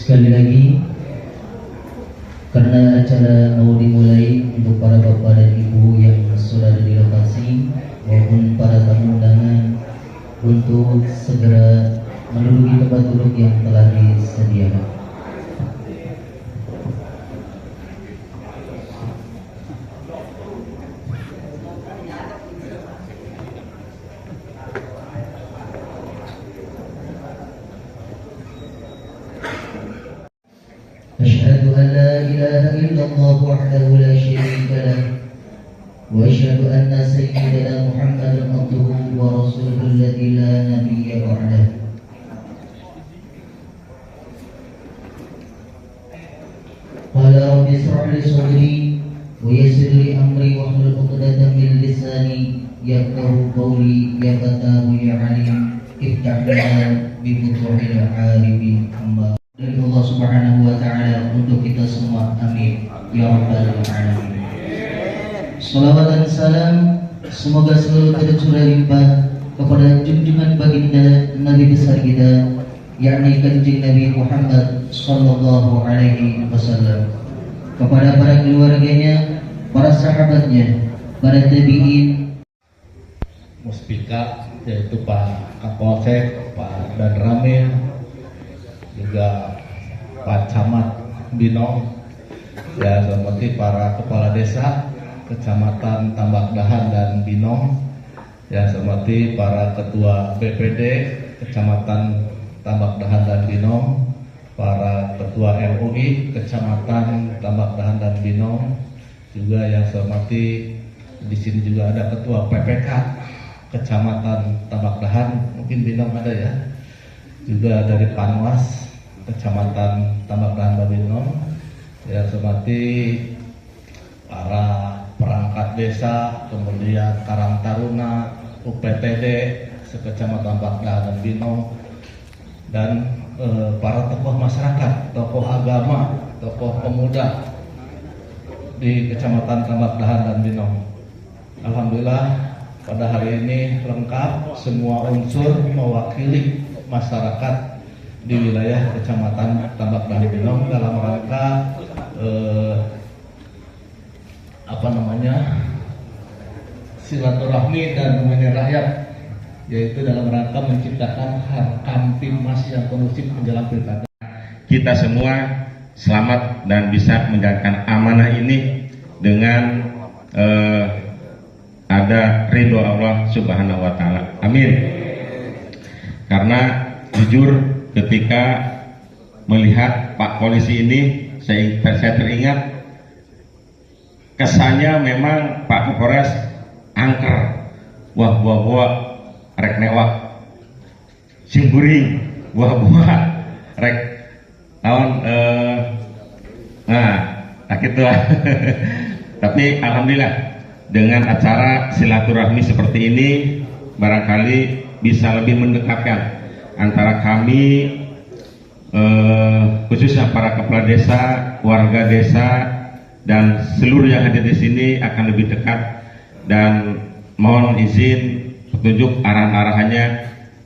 Sekali lagi, karena acara mau dimulai, untuk para bapak dan ibu yang sudah ada di lokasi maupun para tamu undangan untuk segera menduduki tempat duduk yang telah disediakan. أشهد أن لا إله إلا الله وحده لا شريك له وأشهد أن سيدنا محمدا عبده ورسوله الذي لا نبي بعده. قال رب اشرح لي صدري ويسر لي أمري واحلل عقدة من لساني يفقهوا قولي يا فتاه يا عليم افتح لنا بفتوح العارفين. Dari Allah Subhanahu wa Ta'ala untuk kita semua, amin ya rabbal alamin. Salawat dan salam semoga selalu tercurah limpah kepada junjungan baginda Nabi besar kita, yakni kanjeng Nabi Muhammad sallallahu alaihi wasallam, kepada para keluarganya, para sahabatnya, para tabi'in, Muspika, yaitu Pak Kapolsek, Pak Dan Ramil, juga Pak Camat Binong, ya, seperti para kepala desa Kecamatan Tambak Dahan dan Binong, ya, seperti para ketua BPD Kecamatan Tambak Dahan dan Binong, para ketua MUI Kecamatan Tambak Dahan dan Binong, juga yang seperti di sini juga ada ketua PPK Kecamatan Tambak Dahan, mungkin Binong ada ya, juga dari Panwas Kecamatan Tambak Dahan Babinong, ya, seperti para perangkat desa, kemudian Karang Taruna, UPTD sekecamatan Tambak Dahan dan Binong, dan para tokoh masyarakat, tokoh agama, tokoh pemuda di Kecamatan Tambak Dahan dan Binong. Alhamdulillah pada hari ini lengkap semua unsur mewakili masyarakat di wilayah Kecamatan Tambak Dahan Binong dalam rangka silaturahmi dan menemani rakyat, yaitu dalam rangka menciptakan kamtipmas yang kondusif menjelang pilkada. Kita semua selamat dan bisa menjalankan amanah ini dengan ada ridho Allah Subhanahu wa Ta'ala. Amin. Karena jujur, ketika melihat Pak Polisi ini, saya teringat kesannya memang Pak Kapolres angker, buah rek newak, simburing, buah rek tahun gitu lah. Tapi alhamdulillah dengan acara silaturahmi seperti ini barangkali bisa lebih mendekatkan antara kami, khususnya para kepala desa, warga desa, dan seluruh yang ada di sini akan lebih dekat. Dan mohon izin petunjuk arahan-arahannya,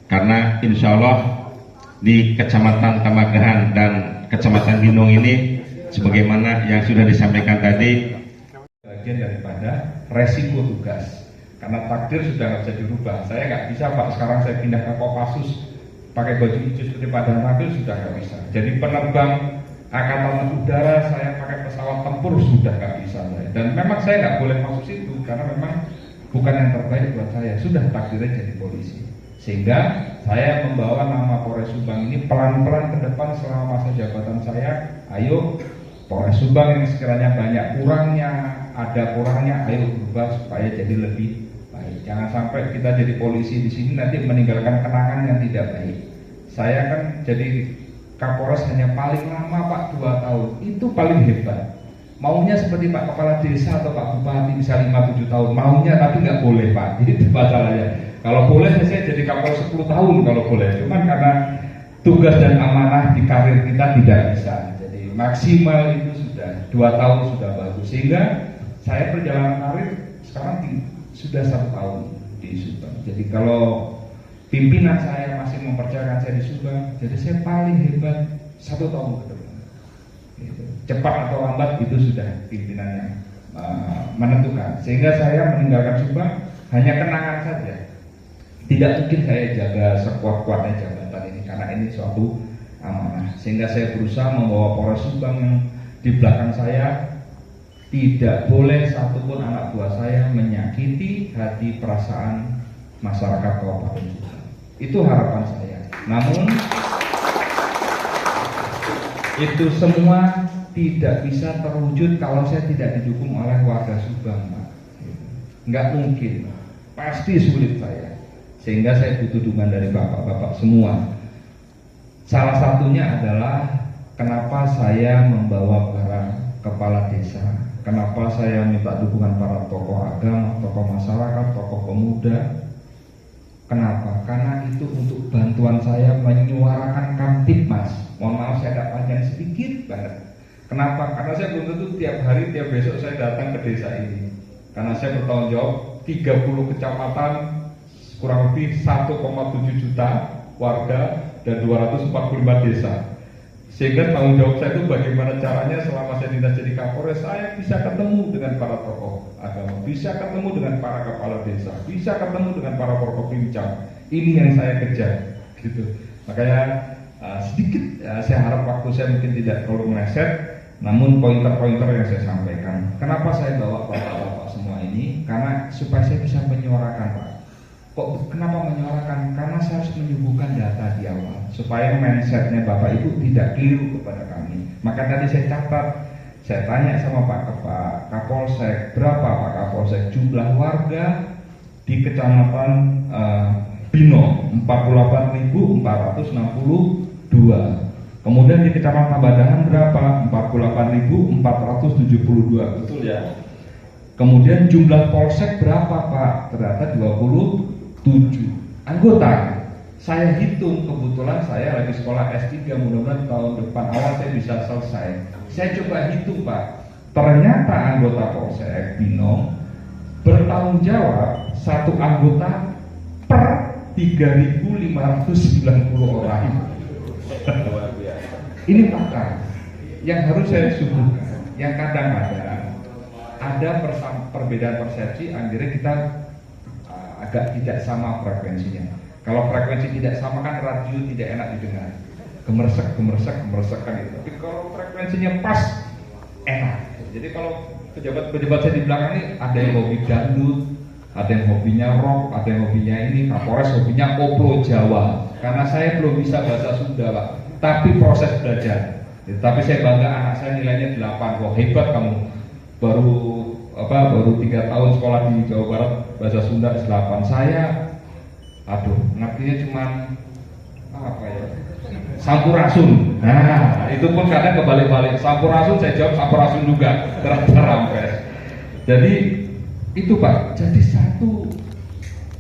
karena insya Allah di Kecamatan Tambak Dahan dan Kecamatan Binong ini, sebagaimana yang sudah disampaikan tadi, bagian daripada resiko tugas. Karena takdir sudah nggak bisa dirubah. Saya nggak bisa Pak, sekarang saya pindah ke Kopassus pakai baju hijau seperti Pak Danramil, sudah nggak bisa. Jadi penerbang angkatan udara saya pakai pesawat tempur sudah nggak bisa saya. Dan memang saya nggak boleh masuk situ karena memang bukan yang terbaik buat saya. Sudah takdirnya jadi polisi. Sehingga saya membawa nama Polres Subang ini pelan-pelan ke depan selama masa jabatan saya. Ayo Polres Subang yang sekiranya banyak kurangnya, ada kurangnya, ayo berubah supaya jadi lebih baik. Jangan sampai kita jadi polisi di sini nanti meninggalkan kenangan yang tidak baik. Saya kan jadi Kapolres hanya paling lama Pak 2 tahun, itu paling hebat. Maunya seperti Pak Kepala Desa atau Pak Bupati bisa 5-7 tahun, maunya, tapi nggak boleh Pak. Itu masalahnya. Kalau boleh saya jadi Kapolres 10 tahun kalau boleh. Cuman karena tugas dan amanah di karir kita tidak bisa. Jadi maksimal itu sudah 2 tahun sudah bagus. Sehingga saya perjalanan karir sekarang sudah 1 tahun di Subang. Jadi kalau pimpinan saya masih mempercayakan saya di Subang, jadi saya paling hebat 1 tahun ke depan. Gitu. Cepat atau lambat itu sudah pimpinan yang menentukan. Sehingga saya meninggalkan Subang hanya kenangan saja. Tidak mungkin saya jaga sekuat-kuatnya jabatan ini karena ini suatu amanah. Sehingga saya berusaha membawa Polres Subang yang di belakang saya. Tidak boleh satupun anak buah saya menyakiti hati perasaan masyarakat Kabupaten Subang. Itu harapan saya. Namun itu semua tidak bisa terwujud kalau saya tidak didukung oleh warga Subang, Pak. Nggak mungkin, pasti sulit saya. Sehingga saya butuh dukungan dari bapak-bapak semua. Salah satunya adalah kenapa saya membawa barang kepala desa. Kenapa saya minta dukungan para tokoh agama, tokoh masyarakat, tokoh pemuda. Kenapa? Karena itu untuk bantuan saya menyuarakan Kamtibmas. Mohon maaf saya agak panjang sedikit banget. Kenapa? Karena saya belum tentu tiap hari, tiap besok saya datang ke desa ini. Karena saya bertanggung jawab 30 kecamatan, kurang lebih 1,7 juta warga dan 245 desa. Sehingga tanggung jawab saya itu bagaimana caranya selama saya dinas jadi Kapolres, saya bisa ketemu dengan para tokoh agama, bisa ketemu dengan para kepala desa, bisa ketemu dengan para Forkopimcam. Ini yang saya kejar, gitu. Makanya sedikit saya harap waktu saya mungkin tidak terlalu meleset, namun pointer-pointer yang saya sampaikan. Kenapa saya bawa bapak-bapak semua ini? Karena supaya saya bisa menyuarakan, Pak. Kok kenapa menyuarakan? Karena saya harus menyuguhkan data di awal supaya mindsetnya Bapak Ibu tidak keliru kepada kami. Maka tadi saya catat, saya tanya sama Pak Kapolsek, berapa Pak Kapolsek jumlah warga di Kecamatan Bino 48.462. Kemudian di Kecamatan Badahan berapa? 48.472. Betul ya? Kemudian jumlah polsek berapa Pak? Ternyata 27 anggota. Saya hitung, kebetulan saya lagi sekolah S3, mudah-mudahan tahun depan awal saya bisa selesai. Saya coba hitung Pak, ternyata anggota Polsek Bino bertanggung jawab satu anggota per 3.590 orang. Ini fakta yang harus saya suguhkan, yang kadang-kadang ada perbedaan persepsi, akhirnya kita agak tidak sama frekuensinya. Kalau frekuensi tidak sama kan radio tidak enak didengar, gemersek kan itu. Tapi kalau frekuensinya pas, enak. Jadi kalau pejabat-pejabat saya di belakang ini ada yang hobi dangdut, ada yang hobinya rock, ada yang hobinya ini, Kapolres hobinya koplo Jawa. Karena saya belum bisa bahasa Sunda Pak, tapi proses belajar. Tapi saya bangga anak saya nilainya 8, wah hebat kamu. Baru 3 tahun sekolah di Jawa Barat bahasa Sunda 8. Saya ngertinya cuman sampurasun. Nah, itu pun kadang kebalik-balik. Sampurasun saya jawab sampurasun juga. Terampes. Jadi itu Pak. Jadi satu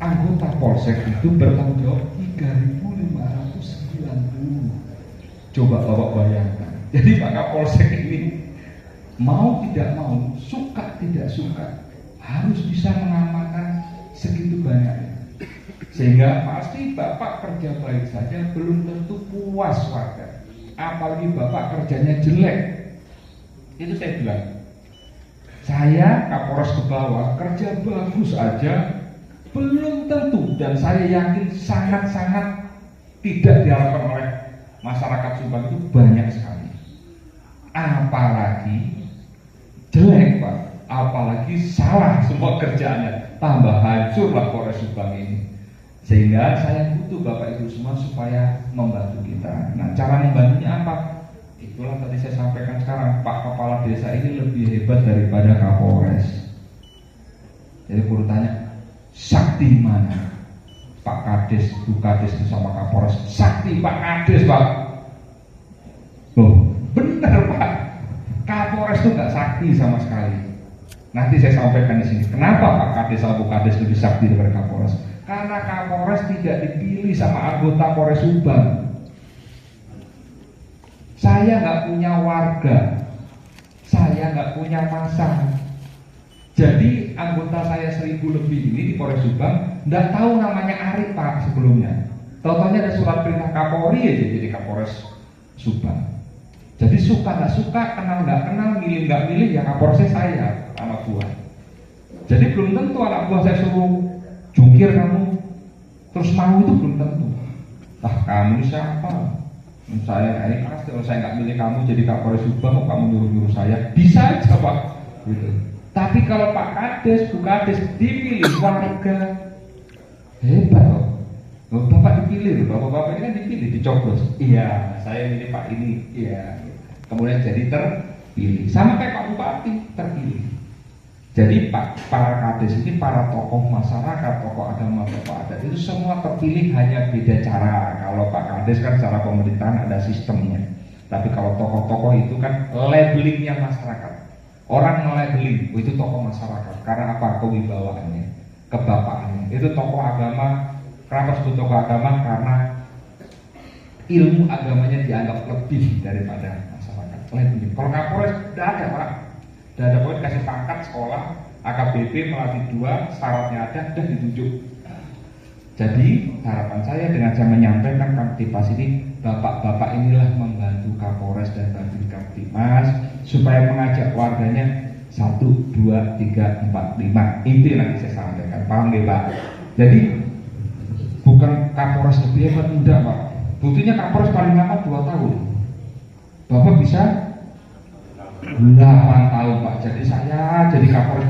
anggota polsek itu bertanggung jawab 3.590. Coba Bapak bayangkan. Jadi Pak Kapolsek ini mau tidak mau, suka tidak suka, harus bisa mengamankan segitu banyaknya. Sehingga pasti Bapak kerja baik saja belum tentu puas warga. Apalagi Bapak kerjanya jelek. Itu saya bilang. Saya Kapolres ke bawah kerja bagus aja belum tentu, dan saya yakin sangat-sangat tidak diharapkan oleh masyarakat Subang itu banyak sekali. Apalagi jelek Pak, apalagi salah semua kerjaannya, tambah hancurlah Polres Subang ini. Sehingga saya butuh Bapak Ibu semua supaya membantu kita. Nah, cara membantunya apa? Itulah tadi saya sampaikan sekarang, Pak Kepala Desa ini lebih hebat daripada Kapolres. Jadi perlu tanya, sakti mana? Pak Kades, Bu Kades itu sama Kapolres. Sakti Pak Kades Pak. Oh, benar Pak. Kapolres itu nggak sakti sama sekali. Nanti saya sampaikan di sini. Kenapa Pak Kades sama Bu Kades lebih sakti daripada Kapolres? Karena Kapolres tidak dipilih sama anggota Polres Subang. Saya nggak punya warga, saya nggak punya masa. Jadi anggota saya 1.000 lebih ini di Polres Subang nggak tahu namanya Arif Pak sebelumnya. Tahu-tahunya ada surat perintah Kapolri aja jadi Kapolres Subang. Jadi suka nggak suka, kenal nggak kenal, milih nggak milih, ya Kapolresnya saya, anak buah. Jadi belum tentu anak buah saya suruh jungkir kamu terus mau, itu belum tentu. Kamu siapa? Saya ikhlas kalau saya nggak milih kamu jadi Kapolres Subang, kok kamu nyuruh saya? Bisa aja Pak, gitu. Tapi kalau Pak Kades, Bu Kades dipilih warga, hebat loh. Bapak dipilih, bapak-bapak ini kan dipilih, dicoblos. Iya, saya milih Pak ini. Iya. Kemudian jadi terpilih. Sama kayak Pak Bupati terpilih. Jadi para kades ini, para tokoh masyarakat, tokoh agama, tokoh adat itu semua terpilih, hanya beda cara. Kalau Pak Kades kan secara pemerintahan ada sistemnya. Tapi kalau tokoh-tokoh itu kan labelingnya masyarakat. Orang melabeling, itu tokoh masyarakat. Karena apa? Kewibawaannya, kebapaannya. Itu tokoh agama. Kenapa sebut tokoh agama? Karena ilmu agamanya dianggap lebih daripada masyarakat. Labeling. Kalau Kapolres tidak ada Pak. Dan ada poin kasih pangkat sekolah, AKBP melatih 2, syaratnya ada, sudah ditunjuk. Jadi harapan saya dengan saya menyampaikan Kamtibmas ini, bapak-bapak inilah membantu Kapolres dan bantu Kamtibmas supaya mengajak warganya 1, 2, 3, 4, 5. Itu yang nanti saya sampaikan, paham ya Pak? Jadi bukan Kapolres lebih hebat, enggak Pak. Buktinya Kapolres paling lama 2 tahun. Bapak bisa 8 tahun Pak. Jadi saya jadi Kapolres